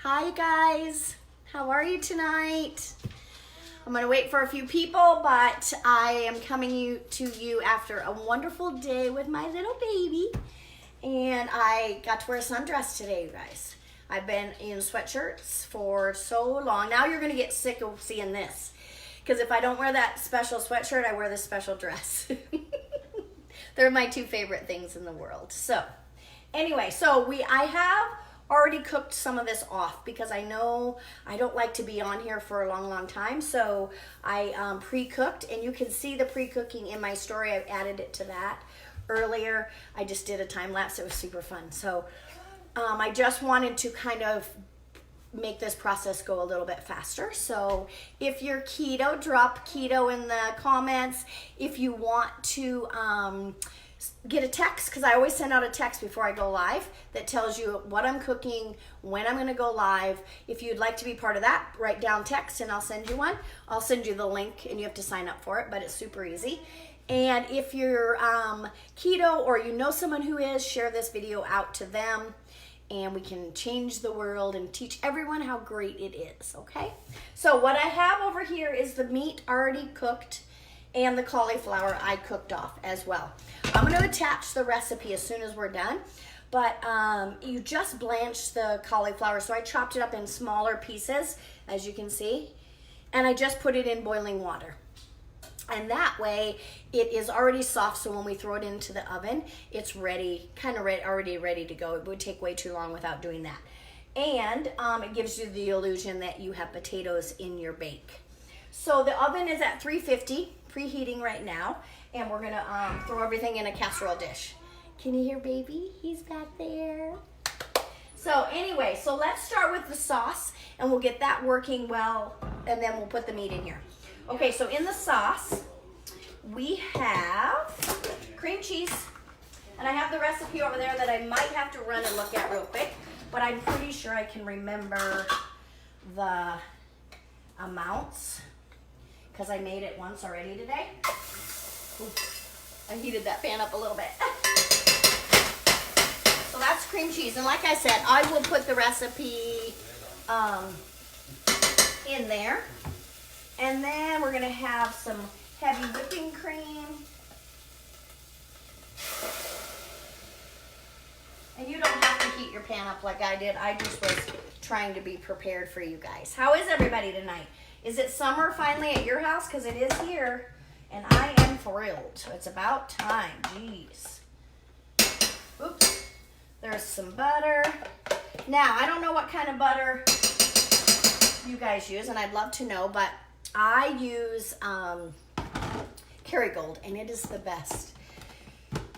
Hi guys, how are you tonight? I'm gonna wait for a few people, but I am coming to you after a wonderful day with my little baby, and I got to wear a sundress today, you guys. I've been in sweatshirts for so long. Now you're gonna get sick of seeing this, because if I don't wear that special sweatshirt, I wear this special dress. They're my two favorite things in the world. So anyway, I have already cooked some of this off because I know I don't like to be on here for a long time. So I pre-cooked, and you can see the pre-cooking in my story. I've added it to that earlier. I just did a time lapse. It was super fun. So I just wanted to kind of make this process go a little bit faster. So if you're keto, drop keto in the comments. If you want to get a text, because I always send out a text before I go live that tells you what I'm cooking, when I'm going to go live. If you'd like to be part of that, write down text and I'll send you one. I'll send you the link and you have to sign up for it, but it's super easy. And if you're keto or you know someone who is, share this video out to them, and we can change the world and teach everyone how great it is, okay? So what I have over here is the meat already cooked and the cauliflower I cooked off as well. I'm going to attach the recipe as soon as we're done, but you just blanch the cauliflower. So I chopped it up in smaller pieces, as you can see, and I just put it in boiling water. And that way it is already soft, so when we throw it into the oven, it's ready, already ready to go. It would take way too long without doing that. And it gives you the illusion that you have potatoes in your bake. So the oven is at 350, preheating right now, and we're gonna throw everything in a casserole dish. Can you hear baby? He's back there. So anyway, so let's start with the sauce, and we'll get that working well, and then we'll put the meat in here. Okay, so in the sauce, we have cream cheese, and I have the recipe over there that I might have to run and look at real quick, but I'm pretty sure I can remember the amounts because I made it once already today. Ooh, I heated that pan up a little bit. So that's cream cheese, and like I said, I will put the recipe in there. And then we're gonna have some heavy whipping cream. And you don't have to heat your pan up like I did. I just was trying to be prepared for you guys. How is everybody tonight? Is it summer finally at your house? Because it is here, and I am thrilled. It's about time, jeez. Oops, there's some butter. Now, I don't know what kind of butter you guys use, and I'd love to know, but I use Kerrygold, and it is the best.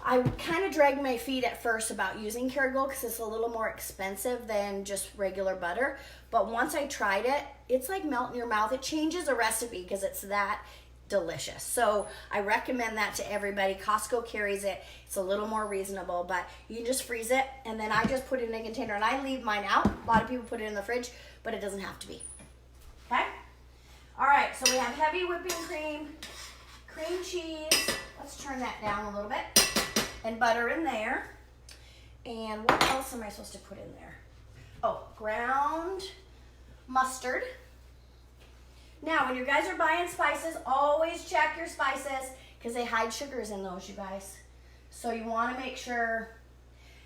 I kind of dragged my feet at first about using Kerrygold because it's a little more expensive than just regular butter. But once I tried it, it's like melt in your mouth. It changes a recipe because it's that delicious. So I recommend that to everybody. Costco carries it. It's a little more reasonable, but you can just freeze it, and then I just put it in a container, and I leave mine out. A lot of people put it in the fridge, but it doesn't have to be. Okay? All right, so we have heavy whipping cream, cream cheese. Let's turn that down a little bit. And butter in there. And what else am I supposed to put in there? Oh, ground mustard. Now, when you guys are buying spices, always check your spices because they hide sugars in those, you guys. So you want to make sure,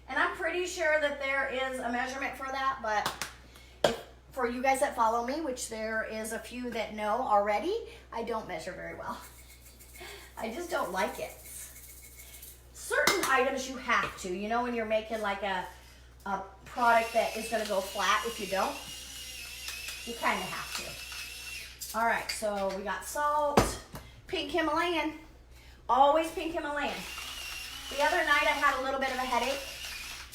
and I'm pretty sure that there is a measurement for that, but for you guys that follow me, which there is a few that know already, I don't measure very well. I just don't like it. Certain items you have to, you know, when you're making like a product that is going to go flat. If you don't, you kind of have to. All right, so we got salt, pink Himalayan, always pink Himalayan. The other night I had a little bit of a headache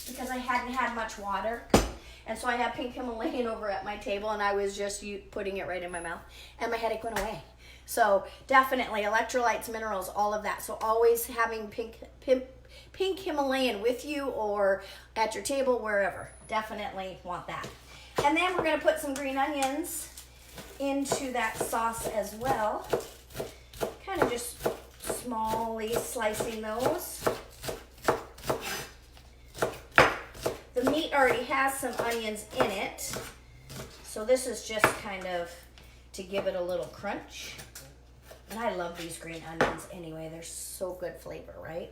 because I hadn't had much water. And so I had pink Himalayan over at my table, and I was just putting it right in my mouth, and my headache went away. So definitely electrolytes, minerals, all of that. So always having pink Himalayan with you or at your table, wherever. Definitely want that. And then we're going to put some green onions into that sauce as well. Kind of just smallly slicing those. The meat meat already has some onions in it. So this is just kind of to give it a little crunch. And I love these green onions anyway. They're so good flavor, right?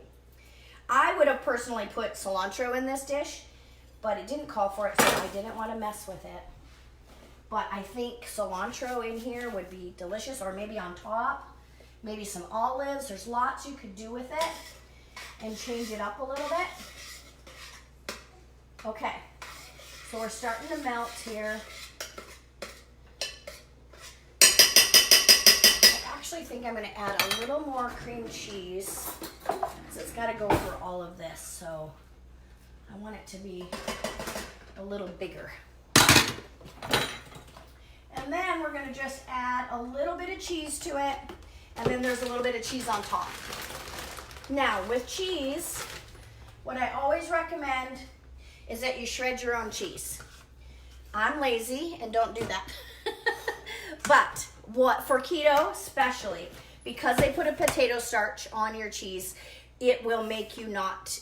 I would have personally put cilantro in this dish, but it didn't call for it, so I didn't want to mess with it. But I think cilantro in here would be delicious, or maybe on top, maybe some olives. There's lots you could do with it and change it up a little bit. Okay, so we're starting to melt here. I actually think I'm going to add a little more cream cheese because it's got to go for all of this, so I want it to be a little bigger. And then we're going to just add a little bit of cheese to it, and then there's a little bit of cheese on top. Now with cheese, what I always recommend is that you shred your own cheese. I'm lazy and don't do that. But what for keto especially, because they put a potato starch on your cheese, it will make you're not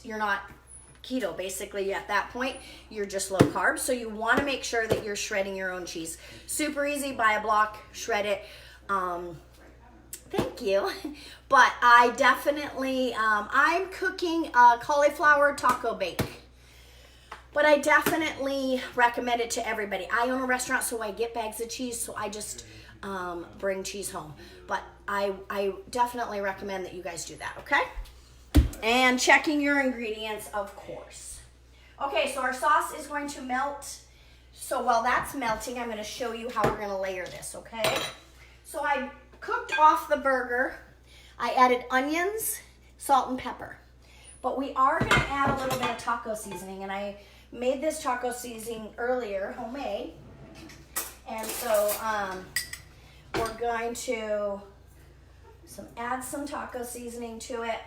keto. Basically at that point you're just low carb, so you want to make sure that you're shredding your own cheese. Super easy, buy a block, shred it. Thank you. But I definitely I'm cooking a cauliflower taco bake, but I definitely recommend it to everybody. I own a restaurant, so I get bags of cheese, so I just bring cheese home. But I definitely recommend that you guys do that, okay? And checking your ingredients, of course. Okay, so our sauce is going to melt. So while that's melting, I'm going to show you how we're going to layer this, okay? So I cooked off the burger. I added onions, salt, and pepper. But we are going to add a little bit of taco seasoning, and I made this taco seasoning earlier, homemade. And so we're going to add some taco seasoning to it.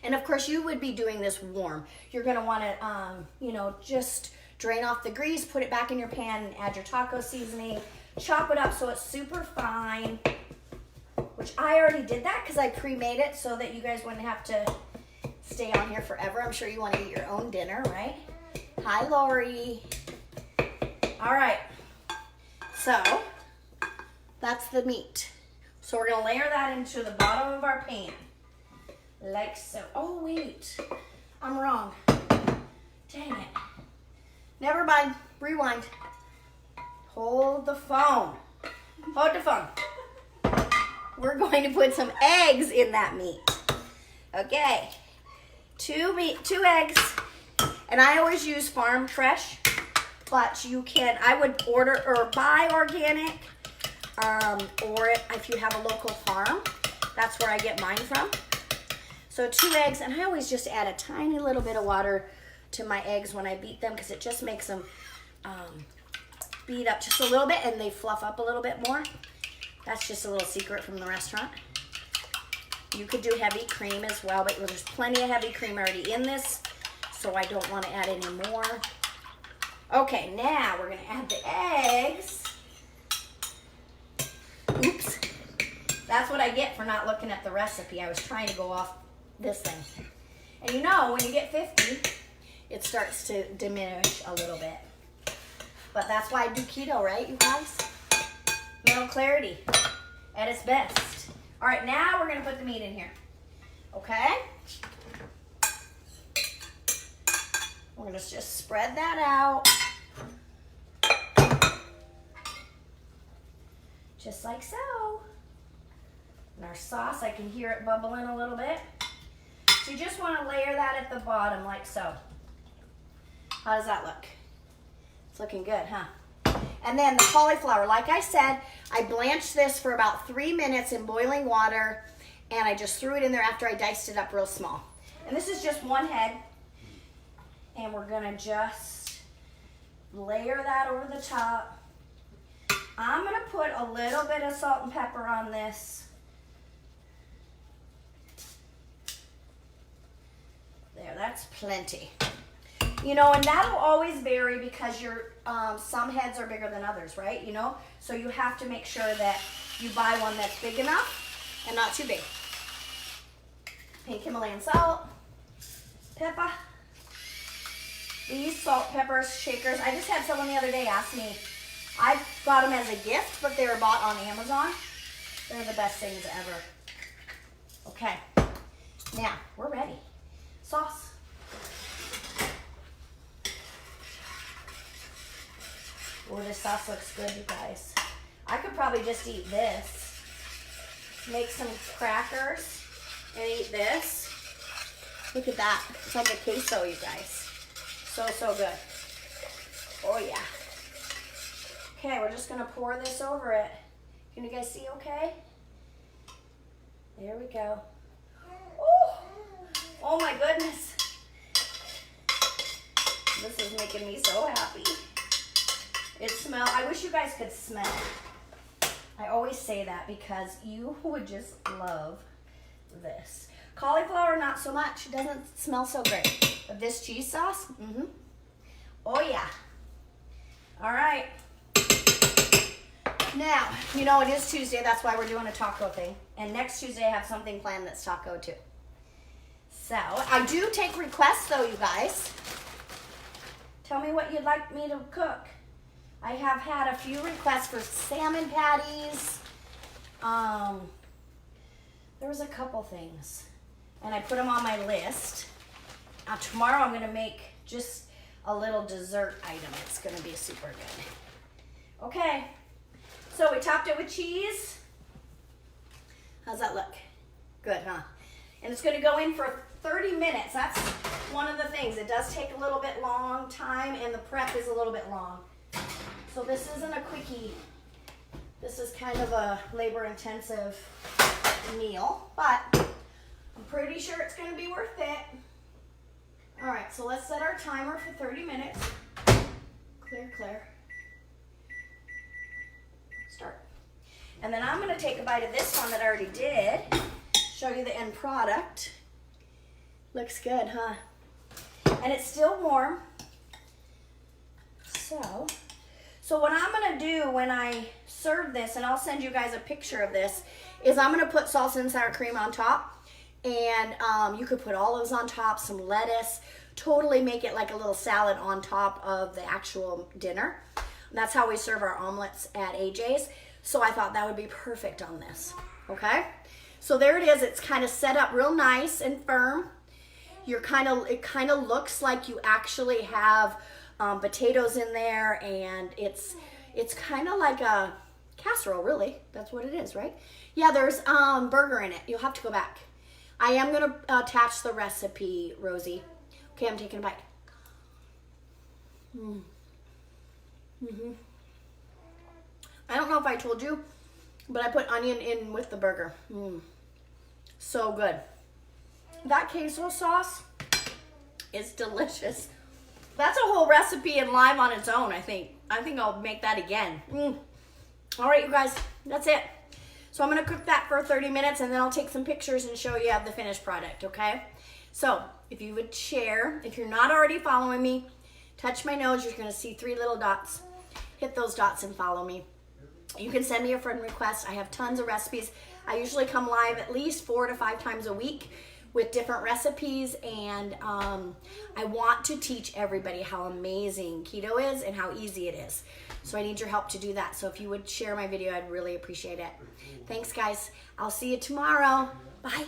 And of course, you would be doing this warm. You're going to want to, just drain off the grease, put it back in your pan, and add your taco seasoning. Chop it up so it's super fine, which I already did that because I pre-made it so that you guys wouldn't have to stay on here forever. I'm sure you want to eat your own dinner, right? Hi, Lori. All right. So that's the meat. So we're going to layer that into the bottom of our pan. Like so. Oh, wait. I'm wrong. Dang it. Never mind. Rewind. Hold the phone. Hold the phone. We're going to put some eggs in that meat. Okay. Two eggs. And I always use farm fresh, but you can, I would order or buy organic, or if you have a local farm, that's where I get mine from. So 2 eggs, and I always just add a tiny little bit of water to my eggs when I beat them because it just makes them beat up just a little bit and they fluff up a little bit more. That's just a little secret from the restaurant. You could do heavy cream as well, but there's plenty of heavy cream already in this, so I don't want to add any more. Okay, now we're going to add the eggs. Oops. That's what I get for not looking at the recipe. I was trying to go off this thing. And you know, when you get 50, it starts to diminish a little bit. But that's why I do keto, right, you guys? Mental clarity at its best. All right, now we're going to put the meat in here. Okay? We're going to just spread that out. Just like so. And our sauce, I can hear it bubbling a little bit. So you just want to layer that at the bottom like so. How does that look? It's looking good, huh? And then the cauliflower, like I said, I blanched this for about 3 minutes in boiling water, and I just threw it in there after I diced it up real small. And this is just one head, and we're gonna just layer that over the top. I'm gonna put a little bit of salt and pepper on this. There, that's plenty. You know, and that'll always vary because some heads are bigger than others, right? You know, so you have to make sure that you buy one that's big enough and not too big. Pink Himalayan salt, pepper. These salt, peppers, shakers, I just had someone the other day ask me, I got them as a gift, but they were bought on Amazon. They're the best things ever. Okay, now we're ready. Sauce. Oh, this sauce looks good, you guys. I could probably just eat this. Make some crackers and eat this. Look at that. It's like a queso, you guys. So, so good. Oh, yeah. Okay, we're just going to pour this over it. Can you guys see okay? There we go. Oh, oh my goodness. This is making me so happy. It smells, I wish you guys could smell. I always say that because you would just love this. Cauliflower, not so much. It doesn't smell so great. But this cheese sauce, oh yeah. All right. Now, you know it is Tuesday, that's why we're doing a taco thing. And next Tuesday I have something planned that's taco too. So, I do take requests though, you guys. Tell me what you'd like me to cook. I have had a few requests for salmon patties. There was a couple things. And I put them on my list. Now tomorrow I'm gonna make just a little dessert item. It's gonna be super good. Okay. So we topped it with cheese. How's that look? Good, huh? And it's gonna go in for 30 minutes. That's one of the things. It does take a little bit long time and the prep is a little bit long. So this isn't a quickie. This is kind of a labor-intensive meal, but I'm pretty sure it's gonna be worth it. All right, so let's set our timer for 30 minutes. Clear, clear. Start. And then I'm gonna take a bite of this one that I already did. Show you the end product. Looks good, huh? And it's still warm. So what I'm gonna do when I serve this, and I'll send you guys a picture of this, is I'm gonna put salsa and sour cream on top. And you could put olives on top, some lettuce, totally make it like a little salad on top of the actual dinner. And that's how we serve our omelets at AJ's. So I thought that would be perfect on this, okay? So there it is, it's kind of set up real nice and firm. It kind of looks like you actually have potatoes in there, and it's kind of like a casserole, really. That's what it is, right? Yeah, there's burger in it. You'll have to go back. I am going to attach the recipe, Rosie. Okay, I'm taking a bite. I don't know if I told you, but I put onion in with the burger. So good. That queso sauce is delicious. That's a whole recipe and live on its own, I think. I think I'll make that again. All right, you guys, that's it. So I'm gonna cook that for 30 minutes and then I'll take some pictures and show you the finished product, okay? So if you would share, if you're not already following me, touch my nose, you're gonna see 3 little dots. Hit those dots and follow me. You can send me a friend request. I have tons of recipes. I usually come live at least 4 to 5 times a week with different recipes, and I want to teach everybody how amazing keto is and how easy it is. So I need your help to do that. So if you would share my video, I'd really appreciate it. Thanks, guys. I'll see you tomorrow. Bye.